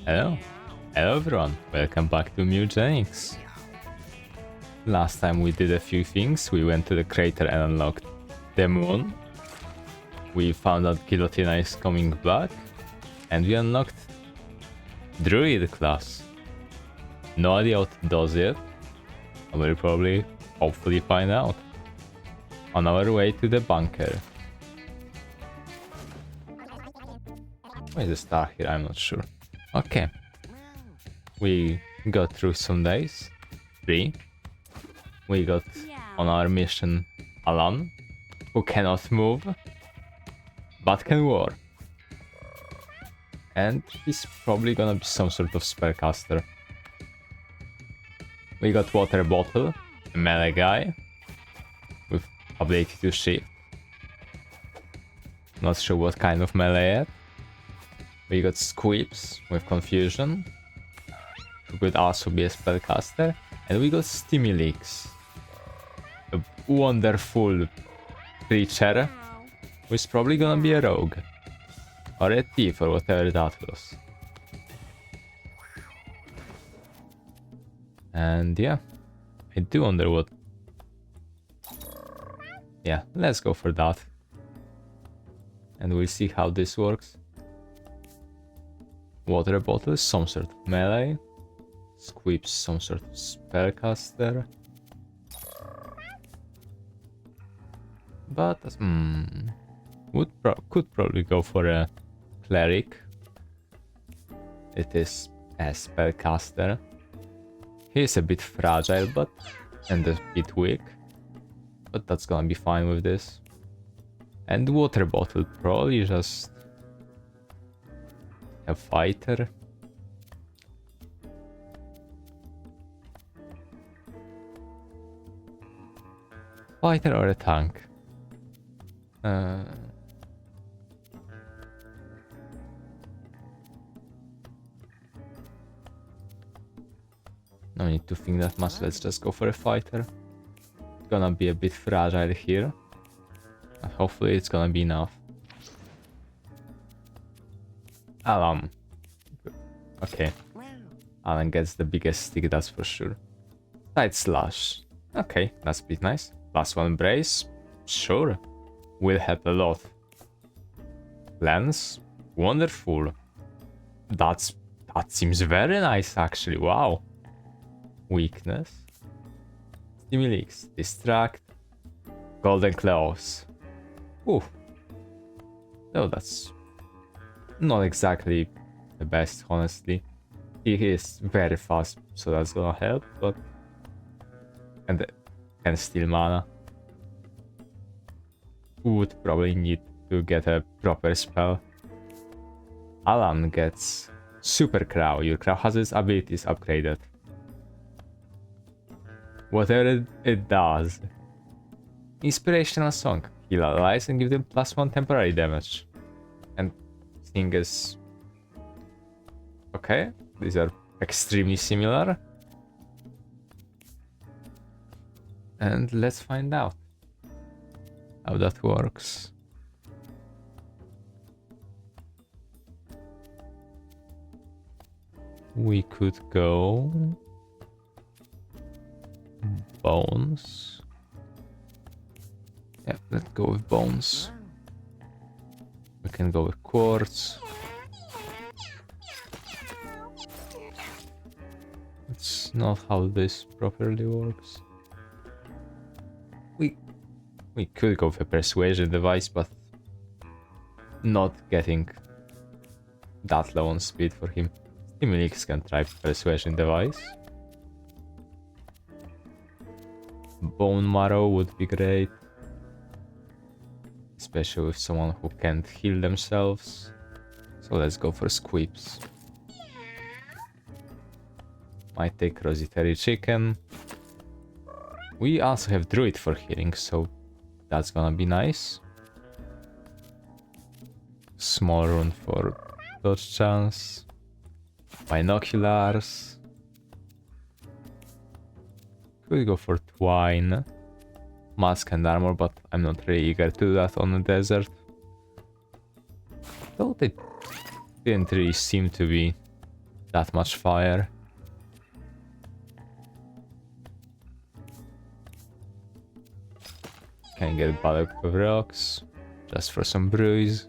Hello. Hello everyone, welcome back to Mewgenics. Last time we did a few things. We went to the crater and unlocked the moon. We found out Guillotina is coming back. And we unlocked Druid class. No idea what it does yet. I will probably, hopefully find out. On our way to the bunker. Why is the star here? I'm not sure. Okay. We got through some days. 3. We got on our mission Alan, who cannot move, but can war. And he's probably gonna be some sort of spellcaster. We got Water Bottle, a melee guy, with ability to shift. Not sure what kind of melee yet. We got Squeeps with Confusion, who could also be a spellcaster. And we got Stimulix, a wonderful creature, who is probably gonna be a rogue. Or a thief, or whatever that was. And yeah, I do wonder what... Yeah, let's go for that. And we'll see how this works. Water Bottle is some sort of melee. Squeeps some sort of spellcaster. But could probably go for a cleric. It is a spellcaster. He is a bit fragile, and a bit weak. But that's gonna be fine with this. And Water Bottle probably just a fighter. Fighter or a tank? No need to think that much, let's just go for a fighter. It's gonna be a bit fragile here. But hopefully it's gonna be enough. Alan. Okay. Alan gets the biggest stick, that's for sure. Side slash. Okay, that's a bit nice. +1 brace. Sure. Will help a lot. Lens. Wonderful. That seems very nice actually. Wow. Weakness. Stimulix. Distract. Golden Claws. Ooh. No, that's not exactly the best, honestly. He is very fast, so that's gonna help, but... And can steal mana. Would probably need to get a proper spell. Alan gets Super Crow. Your crow has its abilities upgraded. Whatever it does. Inspirational Song. Heal allies and give them +1 temporary damage. And thing is... Okay, these are extremely similar. And let's find out how that works. We could go... Bones. Yeah, let's go with Bones. We can go with Quartz. It's not how this properly works. We could go for Persuasion device, but not getting that low on speed for him. Stimulix can try Persuasion device. Bone Marrow would be great. Especially with someone who can't heal themselves. So let's go for Squeeps. Might take Rositary Chicken. We also have Druid for healing, so that's gonna be nice. Small rune for dodge chance. Binoculars. Could go for Twine. Mask and armor, but I'm not really eager to do that on the desert. Though they didn't really seem to be that much fire. Can get a bottle of rocks just for some brews.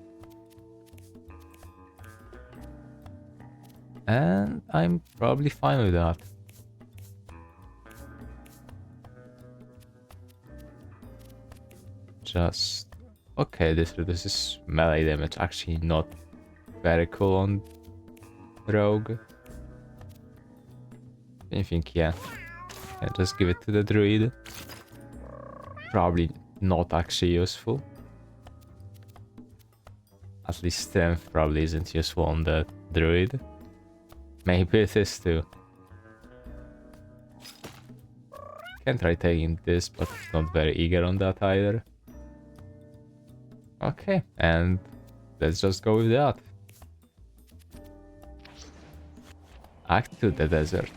And I'm probably fine with that. Just okay, this reduces melee damage, actually not very cool on rogue. I think yeah, just give it to the druid. Probably not actually useful. At least strength probably isn't useful on the druid. Maybe it is too. Can try taking this, but not very eager on that either. Okay, and let's just go with that. Act to the desert.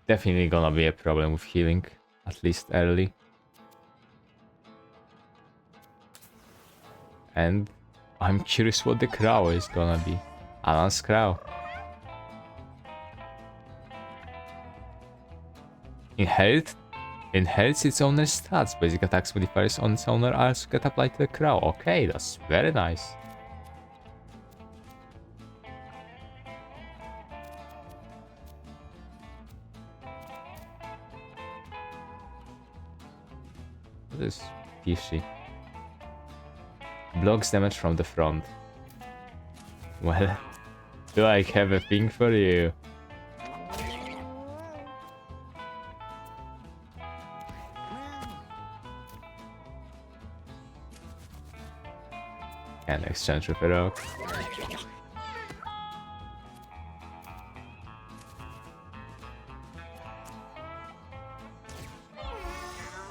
Definitely gonna be a problem with healing, at least early. And I'm curious what the crow is gonna be. Alan's crow. Inherits its owner's stats. Basic attacks modifiers on its owner also get applied to the crow. Okay, that's very nice. What is fishy? Blocks damage from the front. Well, do I have a thing for you? Can exchange with a rock.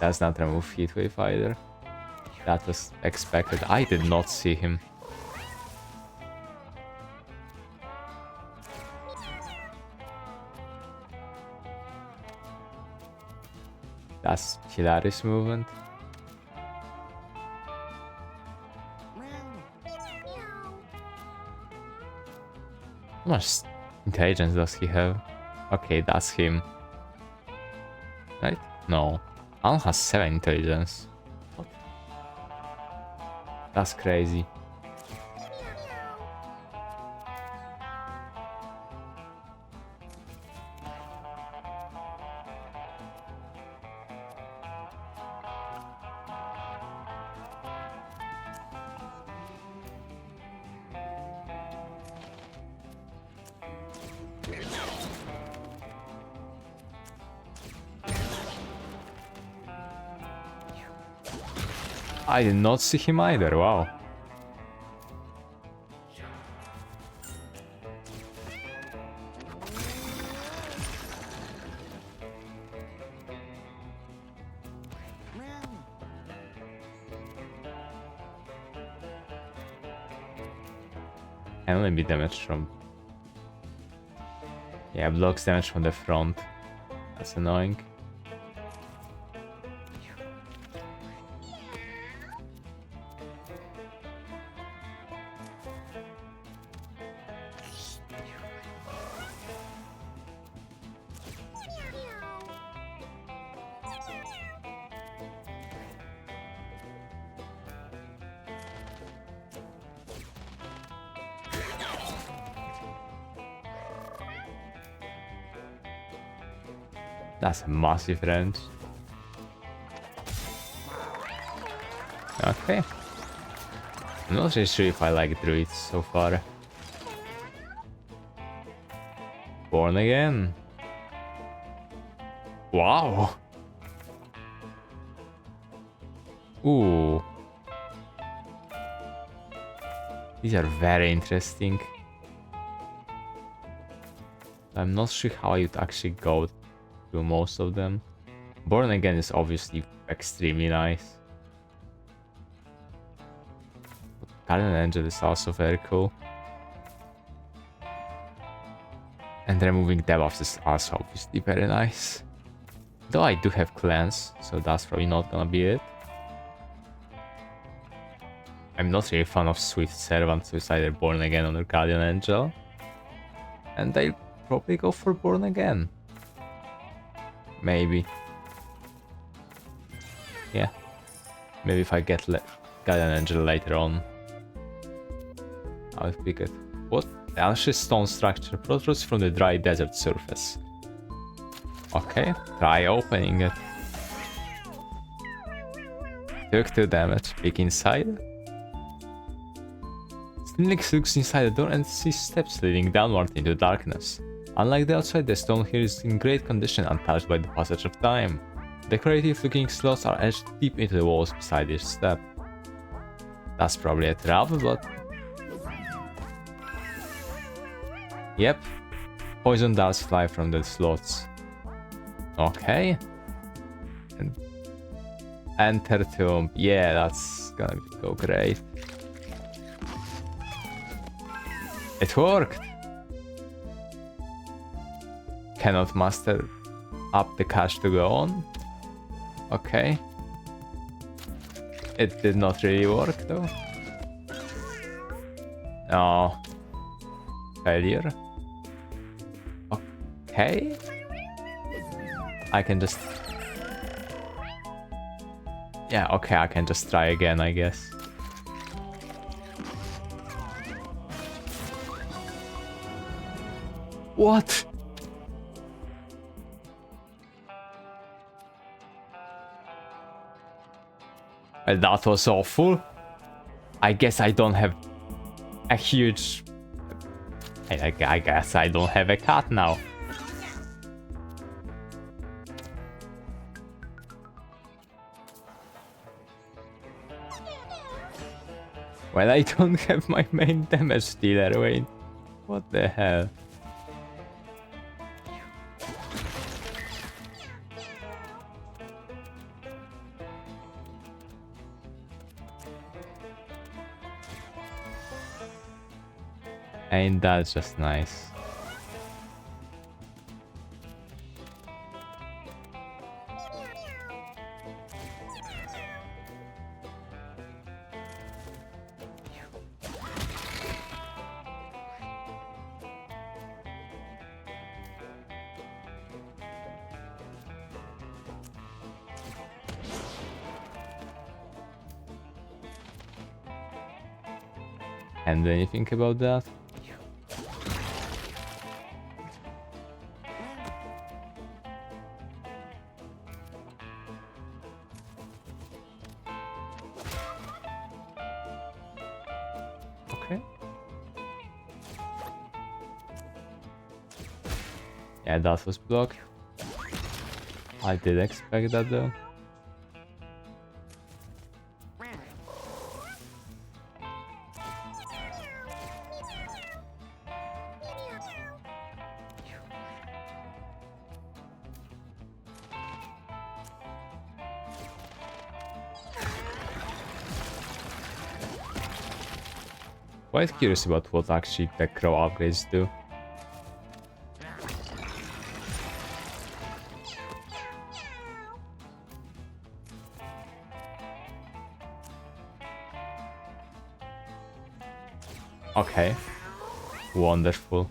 Does not remove heatwave either. That was expected. I did not see him. That's hilarious movement. How much intelligence does he have? Okay, that's him. Right? No. Alan has 7 intelligence. What? That's crazy. I did not see him either, wow. Can only be damaged from... Yeah, blocks damage from the front. That's annoying. That's a massive range. Okay. I'm not really sure if I like druids so far. Born again. Wow. Ooh. These are very interesting. I'm not sure how you'd actually go through most of them. Born Again is obviously extremely nice. Guardian Angel is also very cool. And removing debuffs is also obviously very nice. Though I do have clans, so that's probably not gonna be it. I'm not really a fan of Swift Servants, so it's either Born Again or Guardian Angel. And I'll probably go for Born Again. Maybe. Yeah. Maybe if I get Guardian Angel later on, I'll pick it. What? The Ashes stone structure protrudes from the dry desert surface. Okay, try opening it. Took 2 damage. Peek inside. Stinlix looks inside the door and sees steps leading downward into darkness. Unlike the outside, the stone here is in great condition, untouched by the passage of time. Decorative-looking slots are etched deep into the walls beside each step. That's probably a trap, but... Yep. Poison darts fly from the slots. Okay. And enter tomb. Yeah, that's gonna go great. It worked! Cannot muster up the cash to go on. Okay. It did not really work though. No. Failure. Okay. I can just... Yeah, okay, I can just try again, I guess. What? Well, that was awful. I guess I don't have a huge... I guess I don't have a cat now. Well, I don't have my main damage dealer, wait. What the hell? Ain't that just nice? And anything about that? Okay. Yeah, that was blocked. I did expect that though. Quite curious about what actually the crow upgrades do. Okay. Wonderful.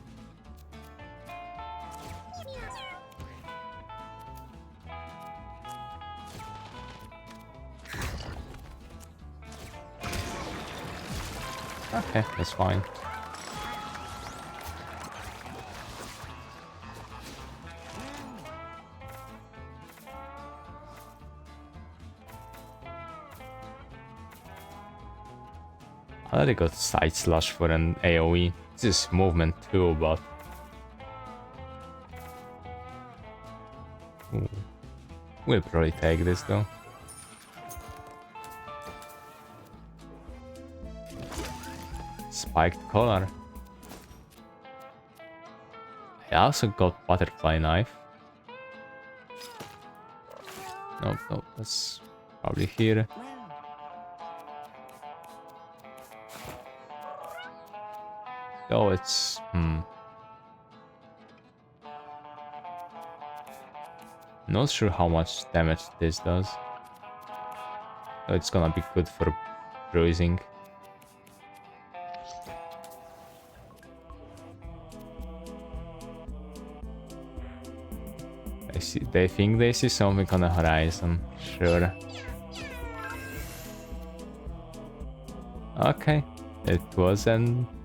Okay, that's fine. I already got side slash for an AoE. This is movement too, but... Ooh. We'll probably take this though. Spiked collar. I also got butterfly knife. Nope, nope, that's probably here. Oh, it's... Not sure how much damage this does. So it's gonna be good for bruising. They think they see something on the horizon. Sure. Okay. It was a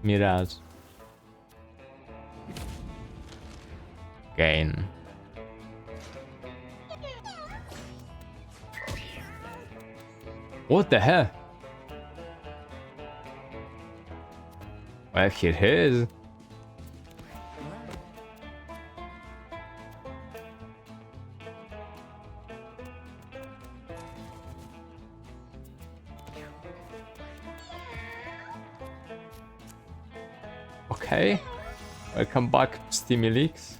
mirage. Gain. What the hell? Well, here he is. Okay. Welcome back, Stimulix.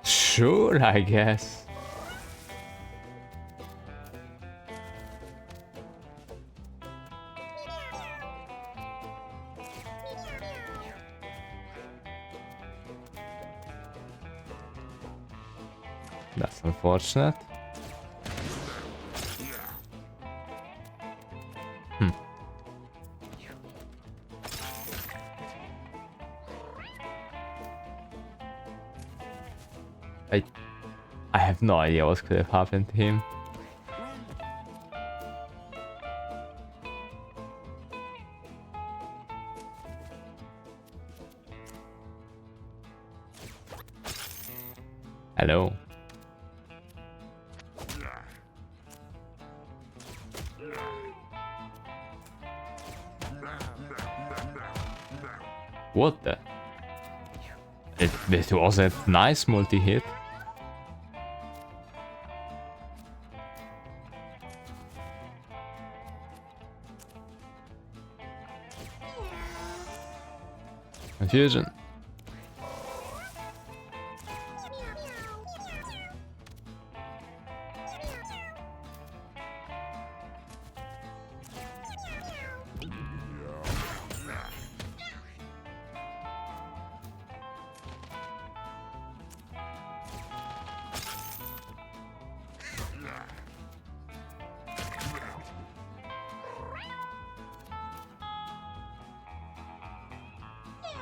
Sure, I guess. That's unfortunate. I have no idea what could have happened to him. Hello. What the? It was a nice multi-hit. Confusion.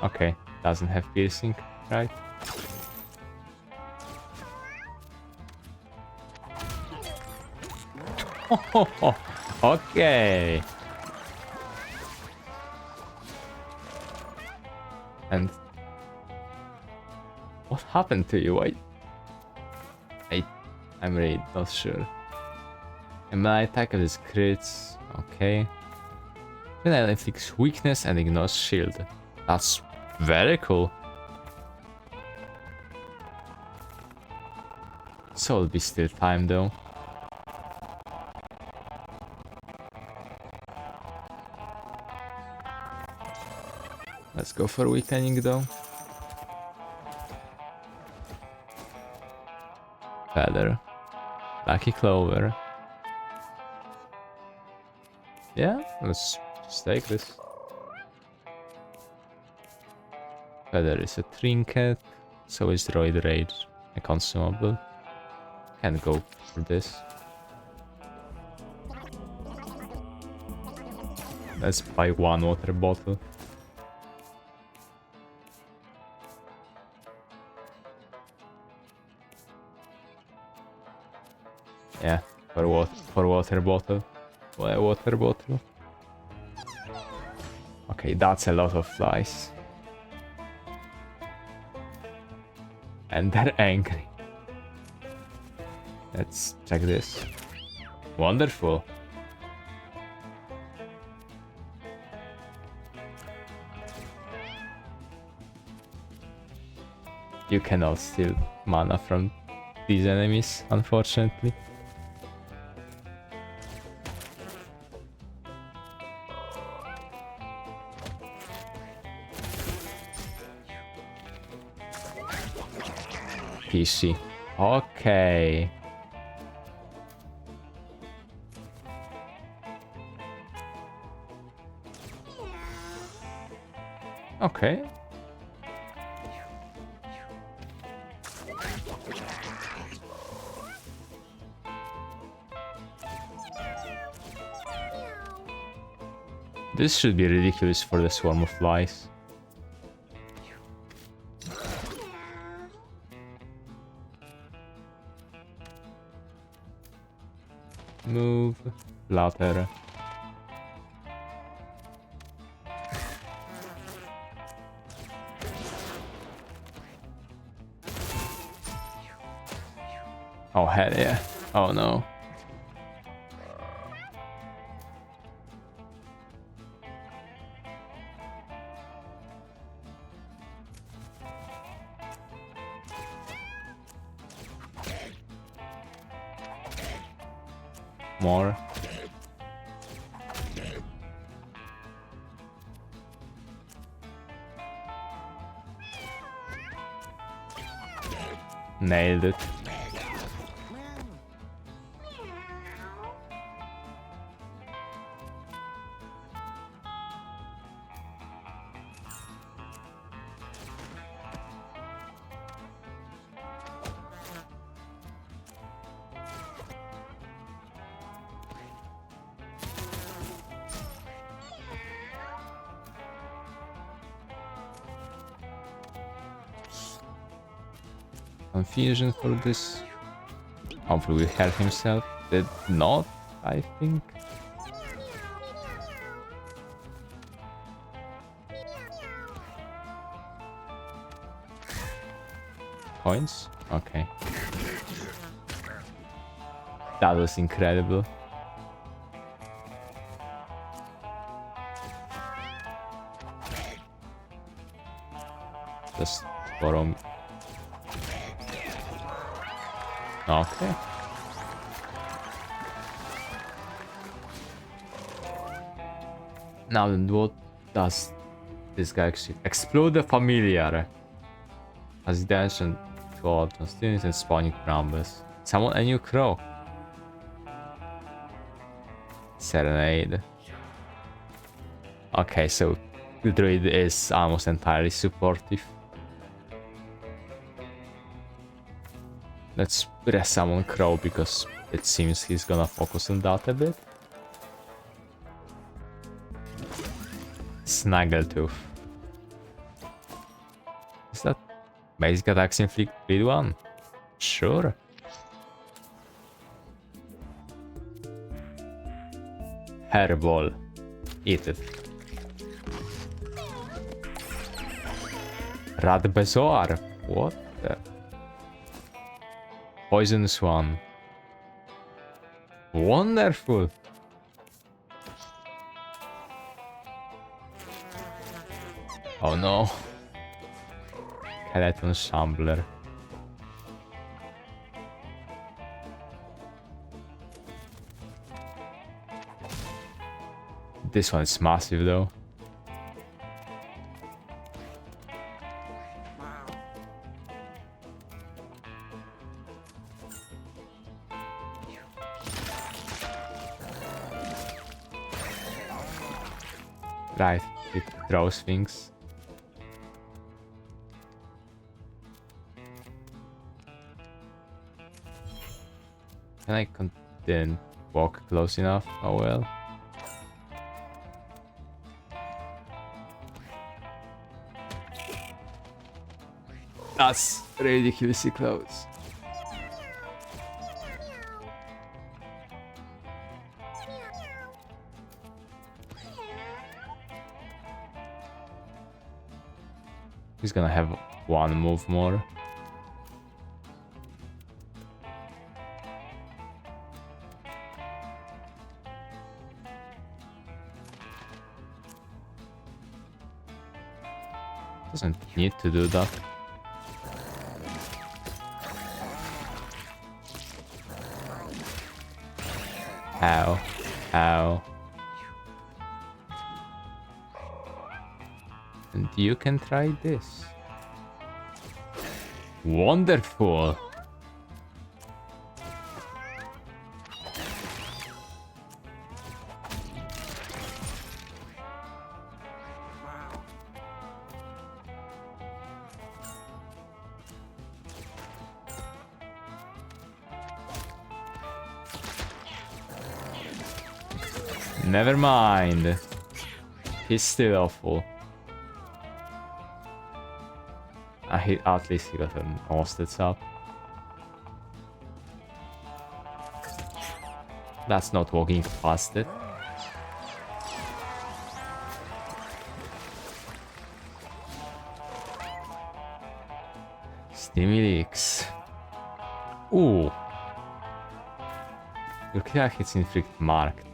Okay, doesn't have piercing, right? Okay. And what happened to you? I'm really not sure. And my attack is crits. Okay. Then I inflicts weakness and ignores shield. That's very cool. So it'll be still time though. Let's go for weakening though. Feather. Lucky Clover. Yeah, let's just take this. Feather is a trinket, so is Droid Rage a consumable. Can go for this. Let's buy one water bottle. Yeah, for water bottle. Why a water bottle? Okay, that's a lot of flies. And they're angry. Let's check this. Wonderful. You cannot steal mana from these enemies, unfortunately. PC. Okay. Okay. This should be ridiculous for the swarm of flies. Move. Flutter. Oh hell yeah. Oh no. More. Nailed it. Confusion for this. Hopefully will help himself. Did not, I think. Coins? Okay. That was incredible. Just borrow. Okay. Now then, what does this guy actually explode the familiar? As attention to all students and spawning crumbles. Summon a new crow. Serenade. Okay, so the druid is almost entirely supportive. Let's summon Crow because it seems he's gonna focus on that a bit. Snaggletooth. Is that basic attacks inflict bleed one? Sure. Hairball. Eat it. Radbezoar. What the? Poisonous one. Wonderful. Oh no. Skeleton Shambler. This one is massive though. Right, it throws things. Can I didn't walk close enough? Oh well. That's ridiculously close. He's gonna have one move more. Doesn't need to do that. How? How? And you can try this. Wonderful! Never mind. He's still awful. At least he got an Austed up. That's not walking past it. Stimulix. Ooh. Your kill hits inflict marked.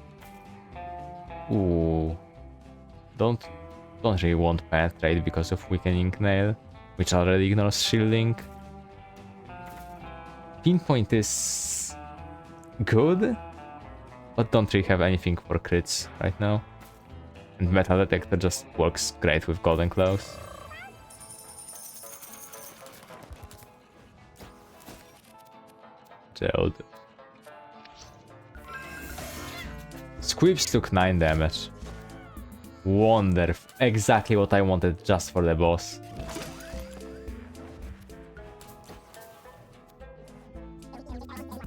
Ooh. Don't really want penetrate because of weakening nail, which already ignores shielding. Pinpoint is good, but don't really have anything for crits right now. And metal detector just works great with golden claws. Jailed. Squibs took 9 damage. Wonderful. Exactly what I wanted just for the boss.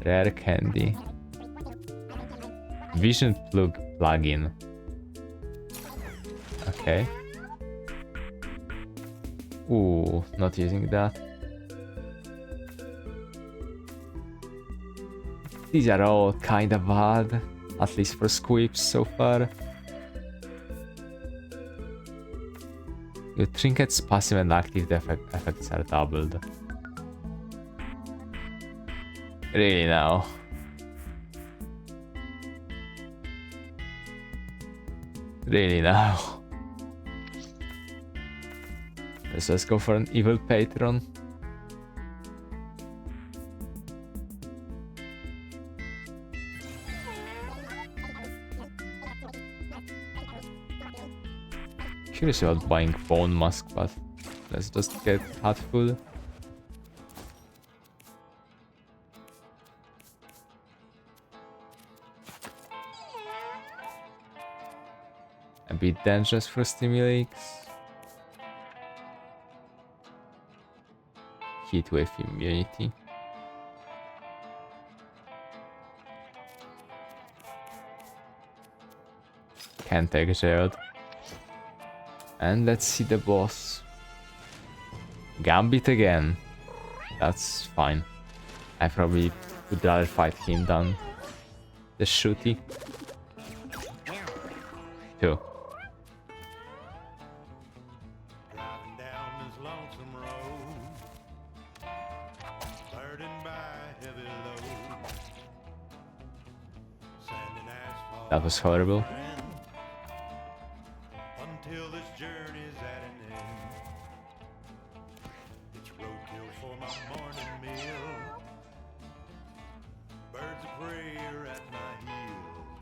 Rare candy. Vision plugin. Okay. Ooh, not using that. These are all kinda bad, at least for squibs so far. Your trinket's passive and active effects are doubled. Really now? Really now? Let's just go for an evil patron. Curious about buying bone mask, but let's just get hot food. A bit dangerous for Stimulix. Heatwave immunity. Can't take jailed. And let's see the boss. Gambit again. That's fine. I probably would rather fight him than the shooty. 2. That was horrible. Until this journey's at an end. It's roadkill for my morning meal. Birds of prey are at my heels.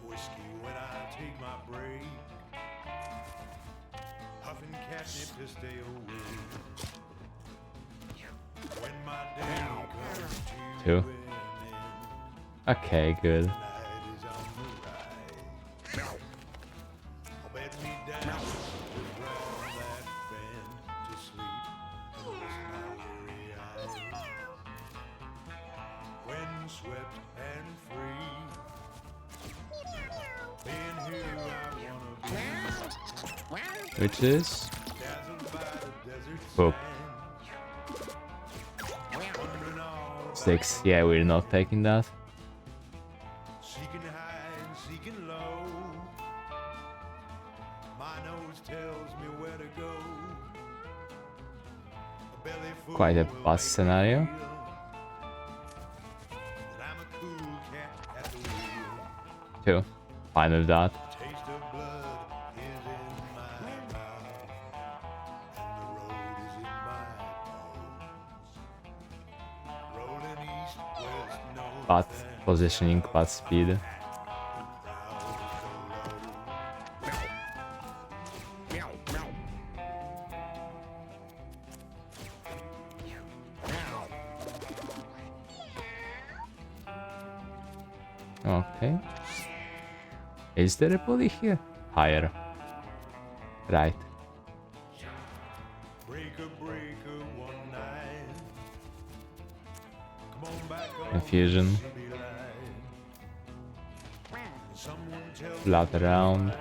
Whiskey when I take my break. Huffing catnip to stay awake. When my day comes to 2. an end. Okay, good. Which is Poop. 6. Yeah, we're not taking that. Seeking high and seeking low. My nose tells me where to go. A belly full Quite a of bus scenario. ale. But I'm a cool cat at the wheel. 2. Fine with that. Taste of blood is in my mouth, and the road is in my bones. Rolling east, west, north, But and positioning, but speed. Okay. Is there a bully here? Higher. Right. breaker, one night. Come on back on Confusion. the city line. Someone tell me Blood around.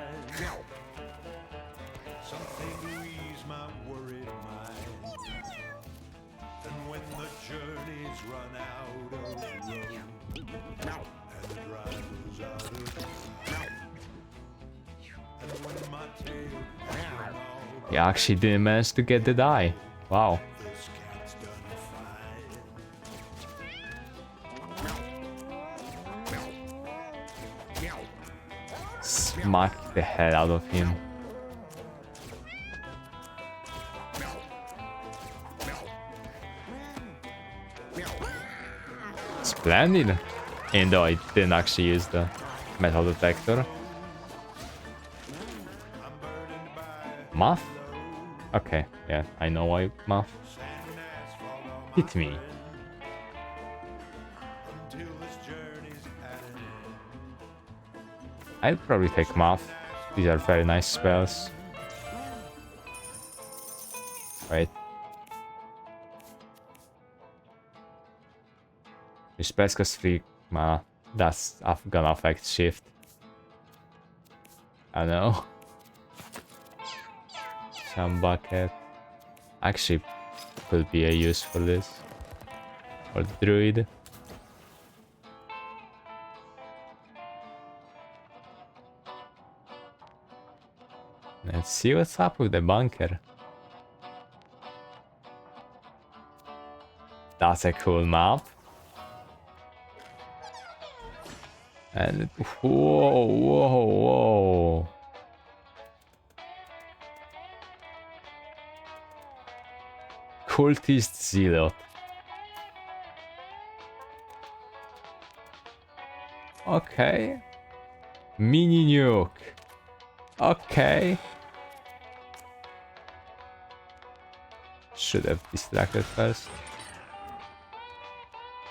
something to ease my worried mind. And when the journey's run out of road, He actually didn't manage to get the die. Wow. This cat's done fine. Smack the hell out of him. Splendid! Even though I didn't actually use the metal detector. Muff? Okay, yeah, I know why Muff. Hit me. Until this journey's at an end. I'll probably take Muff. These are very nice spells. Wait. The spells cost 3 mana. That's gonna affect shift. I know. Some bucket. Actually, could be a use for this. Or druid. Let's see what's up with the bunker. That's a cool map. And whoa, whoa, whoa. Cultist Zealot. Okay. Mini nuke. Okay. Should have distracted first.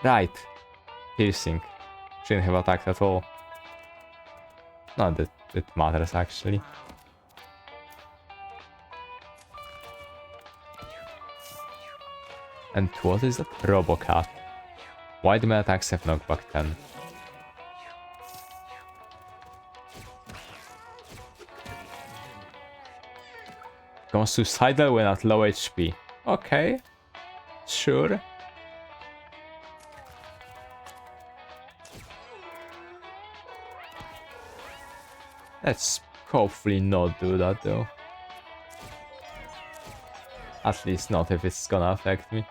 Right. Piercing. Shouldn't have attacked at all. Not that it matters actually. And what is that? Robocat. Why do my attacks have knockback 10? Gone suicidal when at low HP. Okay. Sure. Let's hopefully not do that though. At least not if it's gonna affect me.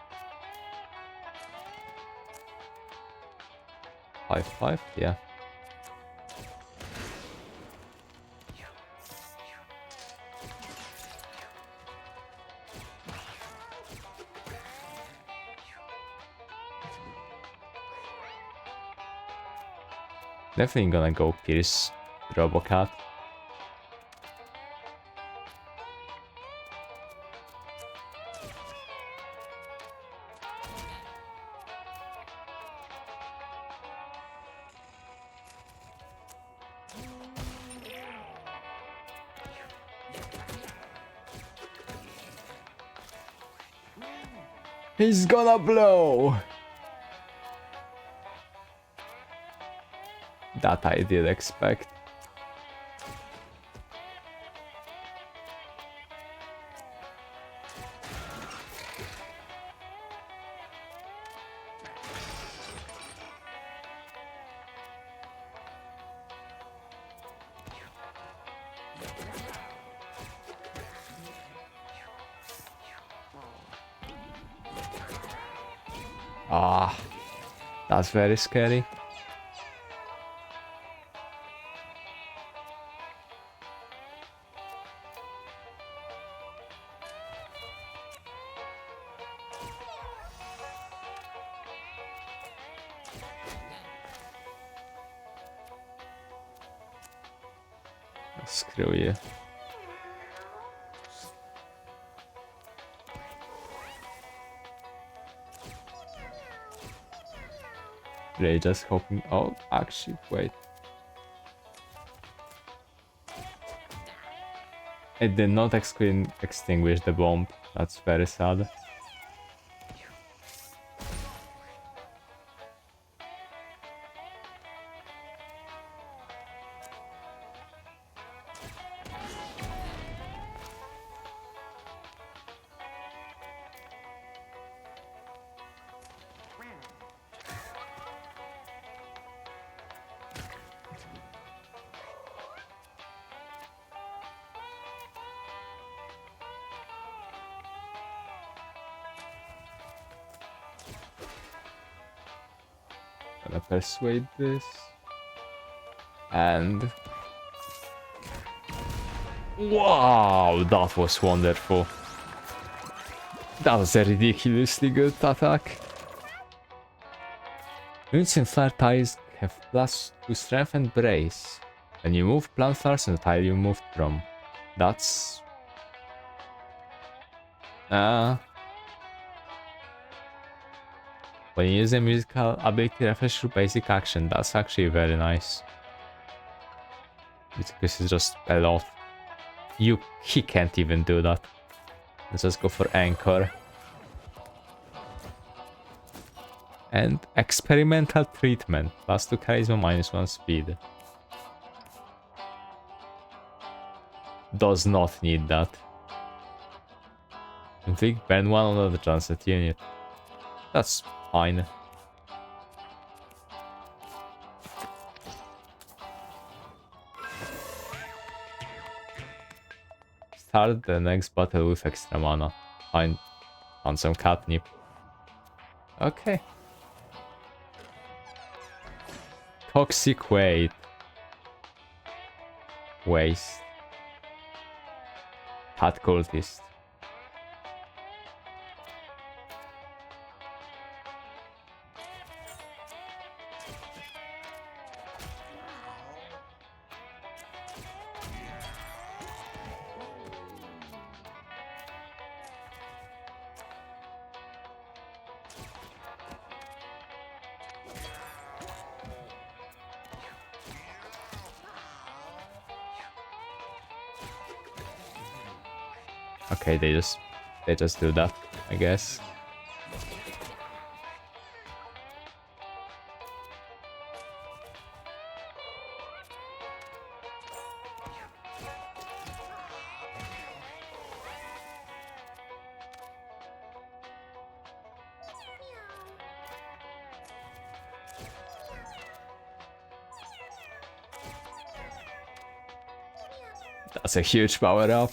5-5, yeah. Definitely gonna go pierce Robocat. He's gonna blow! That I did expect. Ah, that's very scary. Screw you. Really just hoping. Oh, actually, wait. It did not extinguish the bomb. That's very sad. Gonna persuade this. And... Wow, that was wonderful. That was a ridiculously good attack. Units in flare tiles have +2 strength and brace. When you move plant flowers on the tile you moved from. That's... when you use a musical ability refresh through basic action, that's actually very nice. This is just spell off. He can't even do that. Let's just go for Anchor. And Experimental Treatment. +2 Charisma, -1 Speed. Does not need that. Inflict burn 1 on another transit unit. That's fine. Start the next battle with extra mana. Find some catnip. Okay. Toxic weight. Waste. Cat cultist. Okay, they just do that, I guess. That's a huge power up.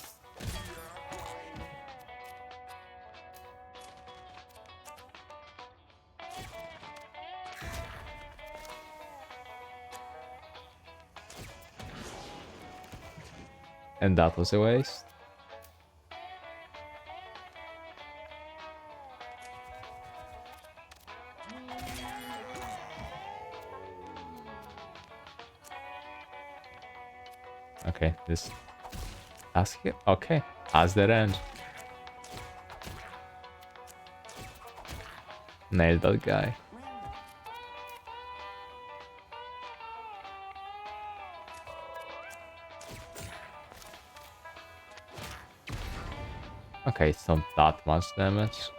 And that was a waste. Okay, this... Ask it? Okay, as the range. Nailed that guy. Okay, it's not that much damage.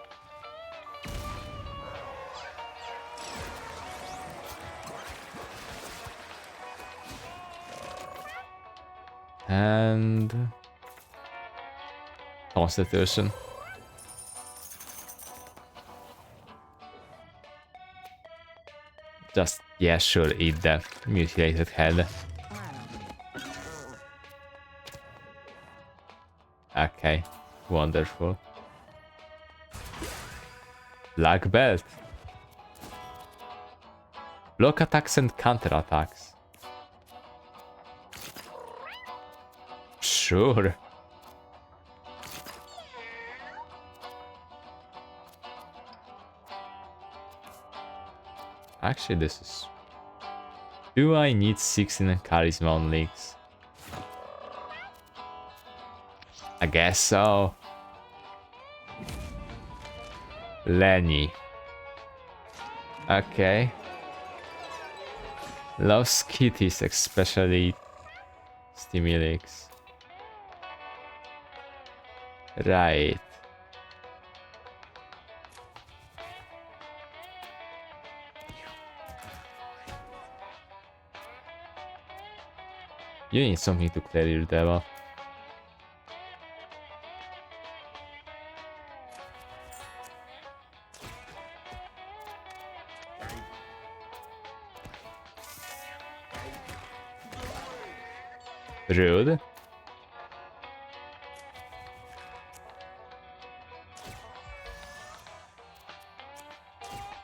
And... Constitution. Just, yeah, sure, eat that mutilated head. Okay, wonderful. Black belt. Block attacks and counter attacks. Sure. Actually, this is... Do I need 16 charisma on leaks? I guess so. Lenny. Okay. Loves kitties, especially Stimulix. Right. You need something to clear your debuff. Rude.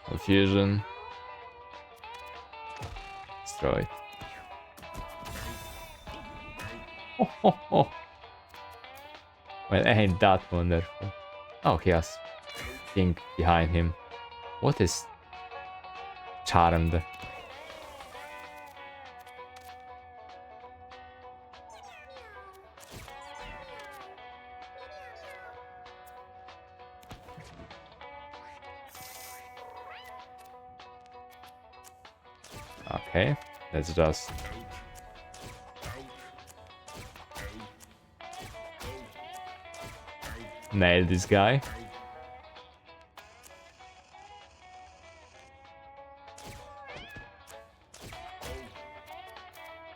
Confusion. destroyed. Oh, oh, oh. Well, ain't that wonderful. Oh, he has thing behind him. What is charmed? Okay, let's just nail this guy.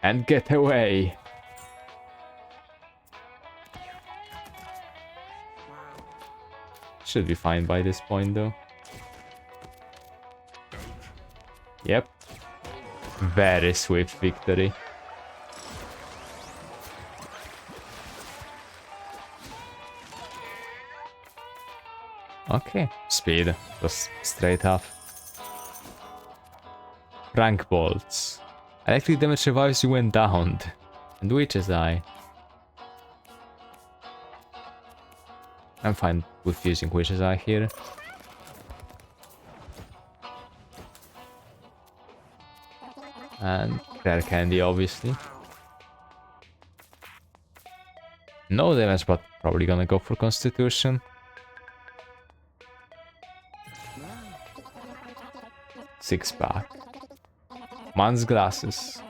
And get away. Should be fine by this point though. Yep. Very swift victory. Okay, speed. Just straight up. Rank bolts. Electric damage revives you when downed. And Witch's Eye. I'm fine with using Witch's Eye here. And Rare Candy, obviously. No damage, but probably gonna go for Constitution. Six pack. Man's glasses.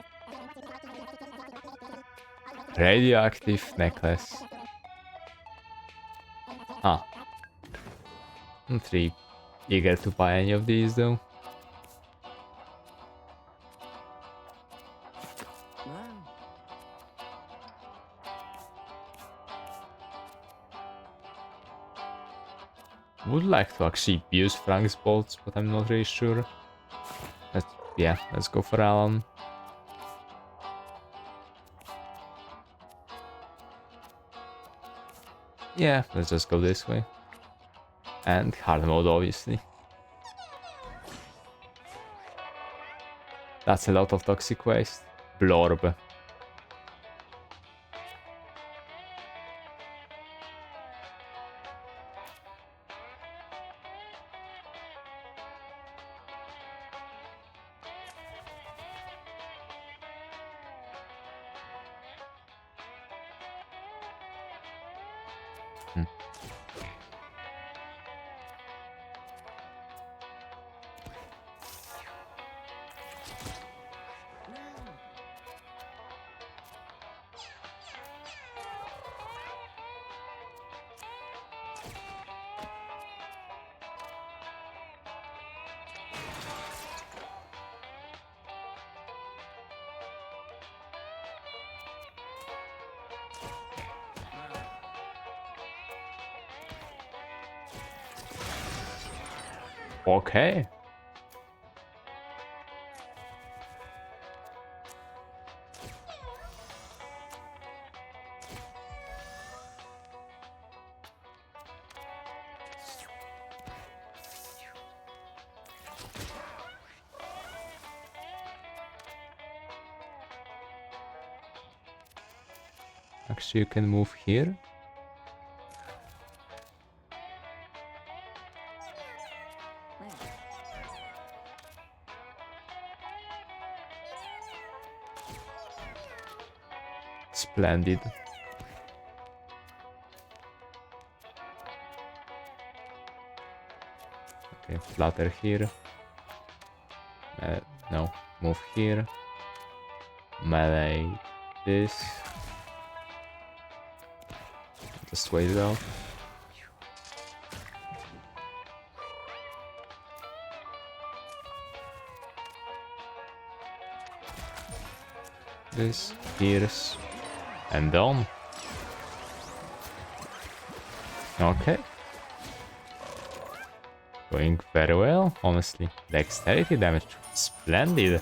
Radioactive necklace. Ah. I'm pretty eager to buy any of these though. Would like to actually use Frank's bolts, but I'm not really sure. Yeah, let's go for Alan. Yeah, let's just go this way. And hard mode, obviously. That's a lot of toxic waste. Blorb. Okay. Actually, you can move here. Splendid. Okay, flutter here. No, move here. Melee this. Just wait it out. This, here's, and done. Okay. Going very well, honestly. Dexterity damage, splendid.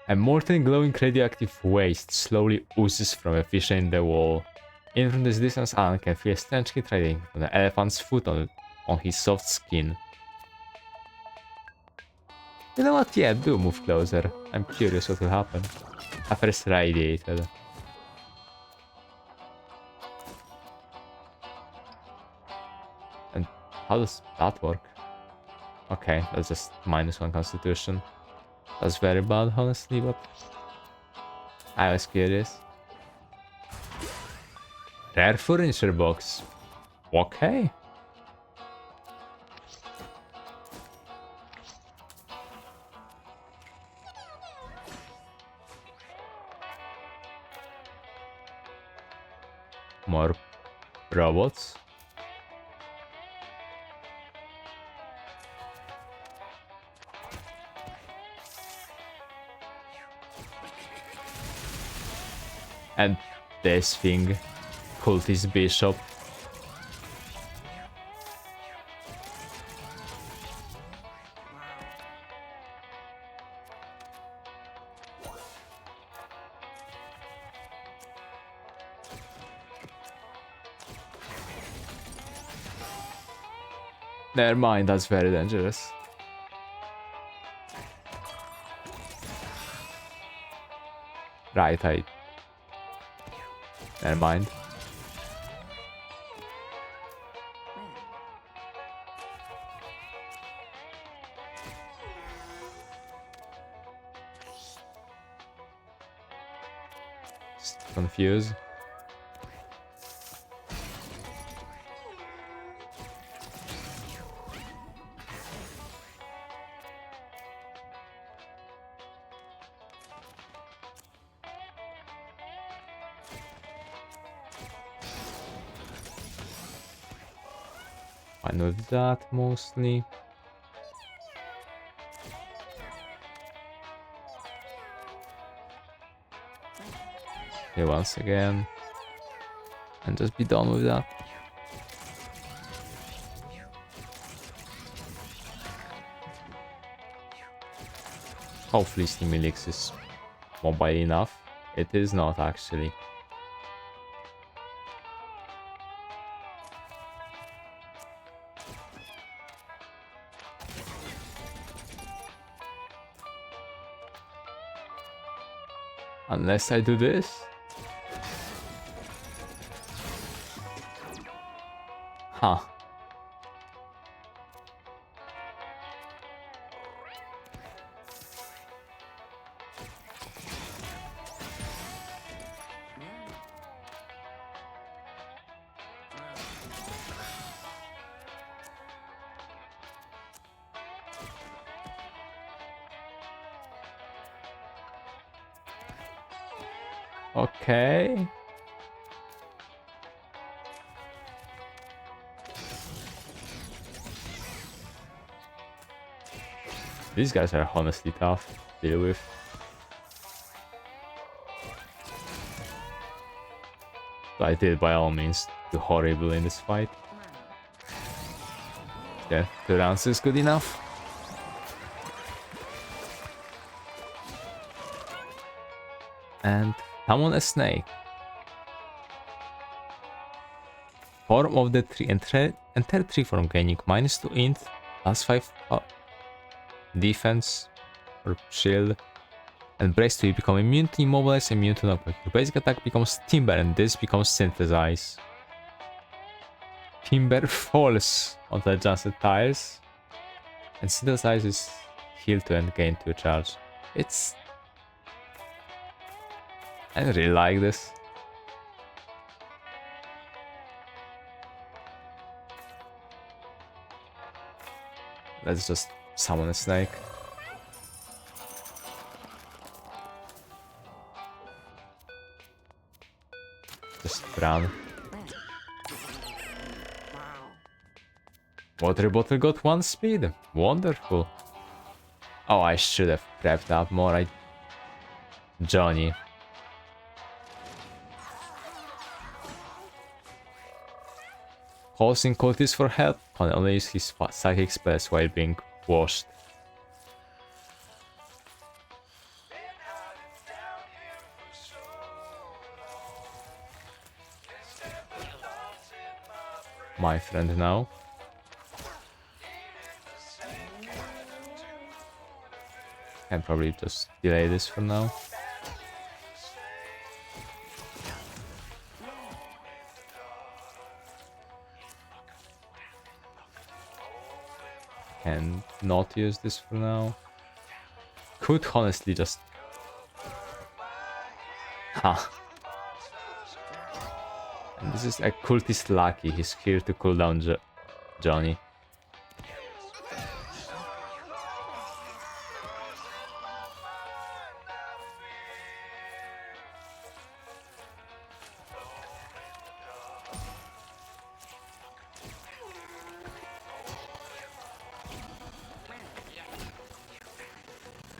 A molten glowing radioactive waste slowly oozes from a fissure in the wall. Even from this distance, Alan can feel a strange heat radiating from the elephant's foot on his soft skin. You know what? Yeah, do move closer. I'm curious what will happen. I first radiated. And how does that work? Okay, that's just -1 constitution. That's very bad, honestly, but I was curious. Rare furniture box. Okay. More robots. And this thing. Cultist Bishop. Never mind, that's very dangerous. Right, never mind. Just confused. Fine with that mostly. Here once again. And just be done with that. Hopefully Steamilix is mobile enough. It is not actually. Unless I do this. Huh. Okay. These guys are honestly tough to deal with. So I did by all means do horrible in this fight. Yeah, 2 rounds is good enough. And summon a snake. Form of the tree. Enter tree form gaining -2 int, +5 defense or shield. And brace to become immune to immobilize, immune to knockback. Your basic attack becomes timber and this becomes synthesize. Timber falls onto adjusted tiles. And synthesize is heal to and gain 2 charge. I really like this. Let's just summon a snake. Just run. Water bottle got 1 speed. Wonderful. Oh, I should have prepped up more. Johnny. Calls in cultists for help. Can only use his psychic spells while being washed. My friend now. Can probably just delay this for now. And not use this for now. Could honestly just... Ha! And this is a cultist lucky. He's here to cool down Johnny.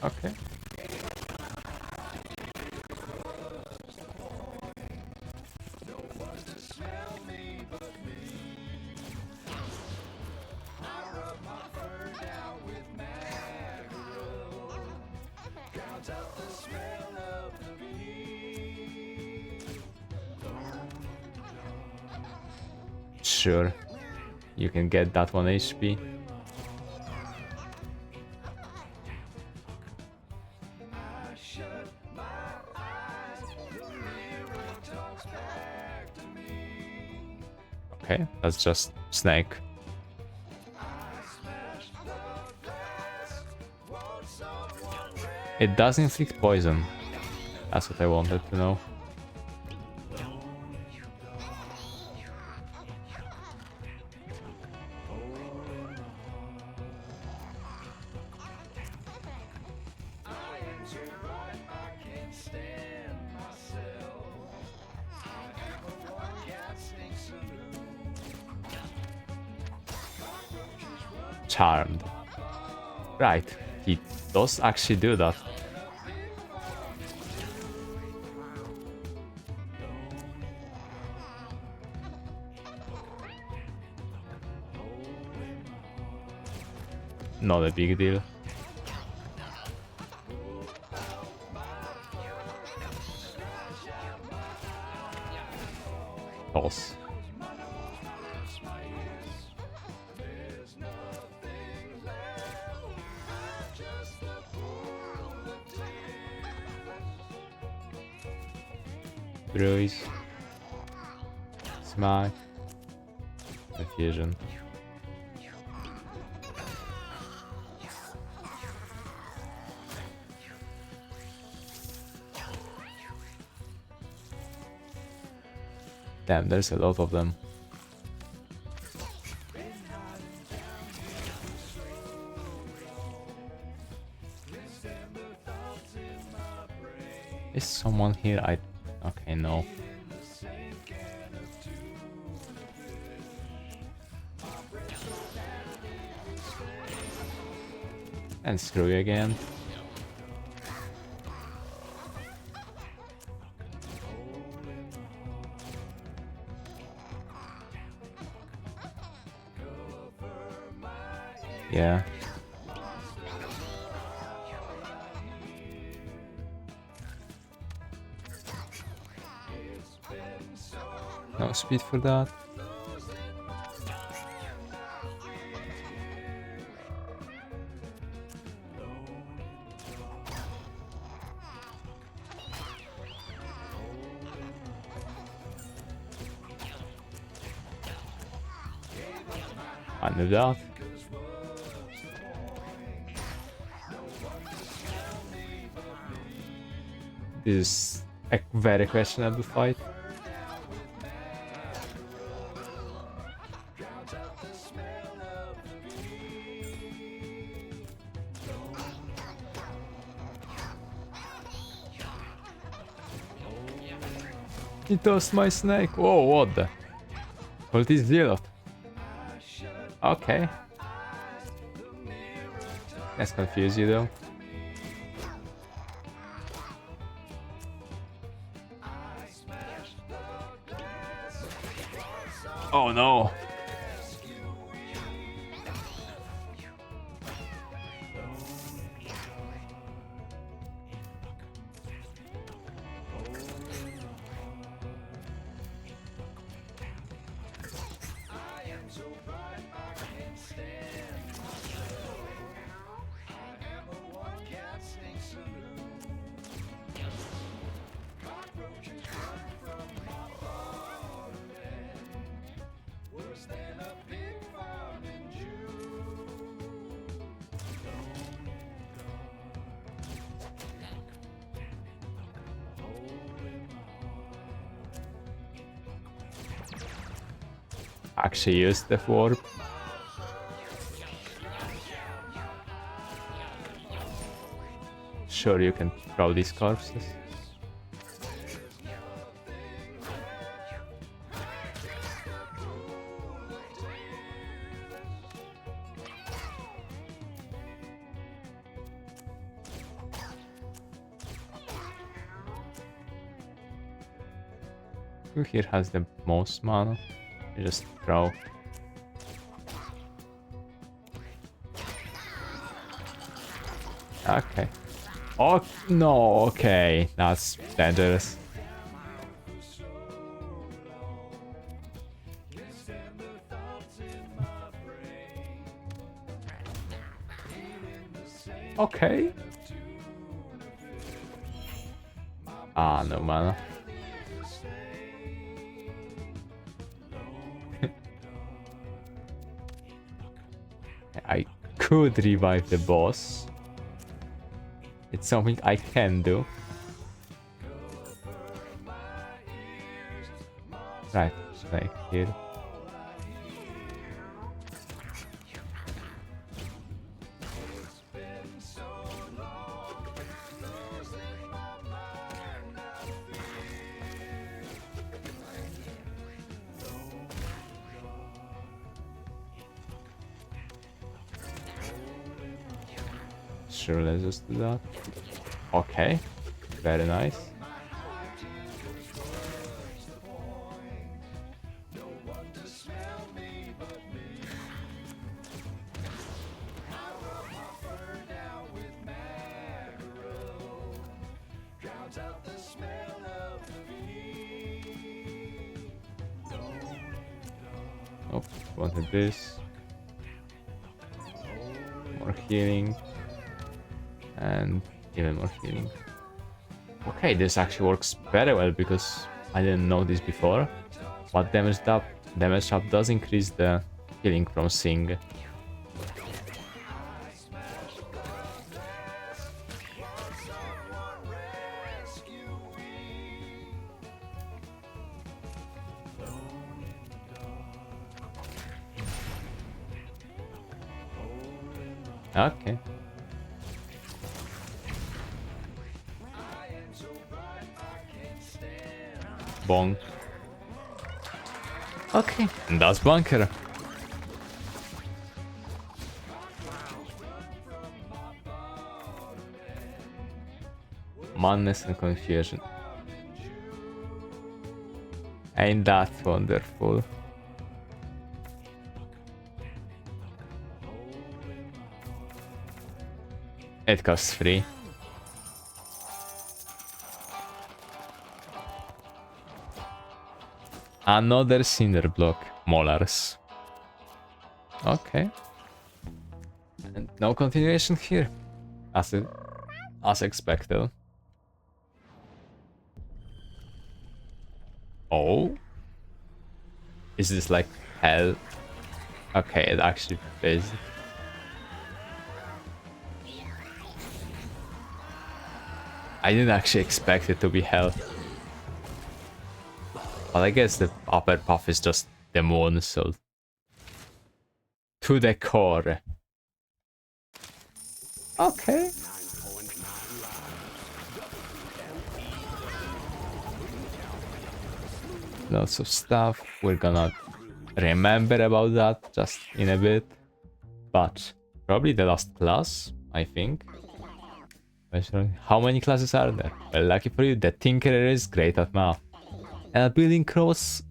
Okay. Sure, you can get that 1 HP. Okay, that's just Snake. It does inflict poison. That's what I wanted to know. Charmed. Right, he does actually do that. Not a big deal. Toss. Bruise. Smack. Effusion. Damn, there's a lot of them. Is someone here? Okay, no. And screw you again. Yeah. No speed for that. I knew that. This is a very questionable fight. He tossed my snake. Whoa, what the? What is Zilot? Okay. Let's confuse you though. Oh no. actually use the warp. Sure, you can throw these corpses. Who here has the most mana? You just throw. Okay. Oh no, okay. That's dangerous. Okay. Ah, no mana. I could revive the boss. It's something I can do. Right, like here. Sure, let's just do that. Okay, very nice. Oh, wanted this. More healing. And even more healing. Okay, this actually works very well because I didn't know this before. But damage up does increase the healing from Sing. Okay. Bonk. Okay, and that's bunker. Madness and confusion. Ain't that wonderful? It costs free. Another cinder block, molars. Okay. And no continuation here. As expected. Oh? Is this like hell? Okay, it actually is. I didn't actually expect it to be hell. But I guess the upper path is just the moon, so... To the core. Okay. Lots of stuff. We're gonna remember about that just in a bit. But probably the last class, I think. How many classes are there? Well, lucky for you, the Tinkerer is great at math. And building crows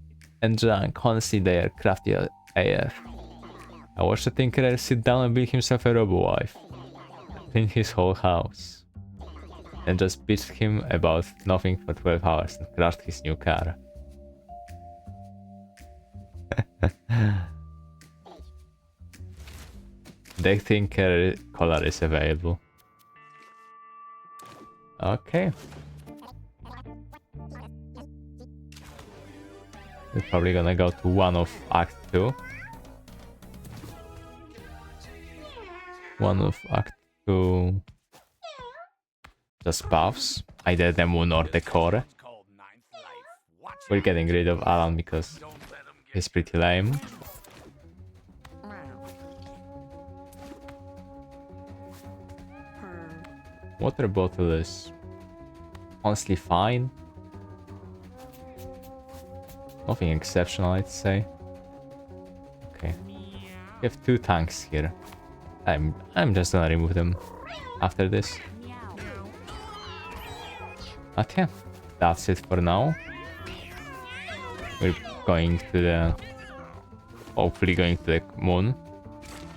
and junk, honestly they are crafty AF. I watched the Tinkerer sit down and build himself a robo-wife. Clean his whole house. And just bitched him about nothing for 12 hours and crashed his new car. The Tinkerer color is available. Okay. We're probably gonna go to one of Act 2. One of Act 2. Just buffs. Either the moon or the core. We're getting rid of Alan because is pretty lame. Water bottle is honestly fine. Nothing exceptional, I'd say. Okay. We have 2 tanks here. I'm just gonna remove them after this. But yeah, that's it for now. We're going to the... hopefully going to the moon.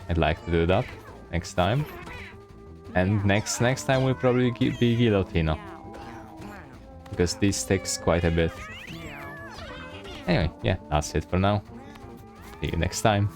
I'd like to do that next time. And next time will probably be Guillotino. Because this takes quite a bit. Anyway, yeah, that's it for now. See you next time.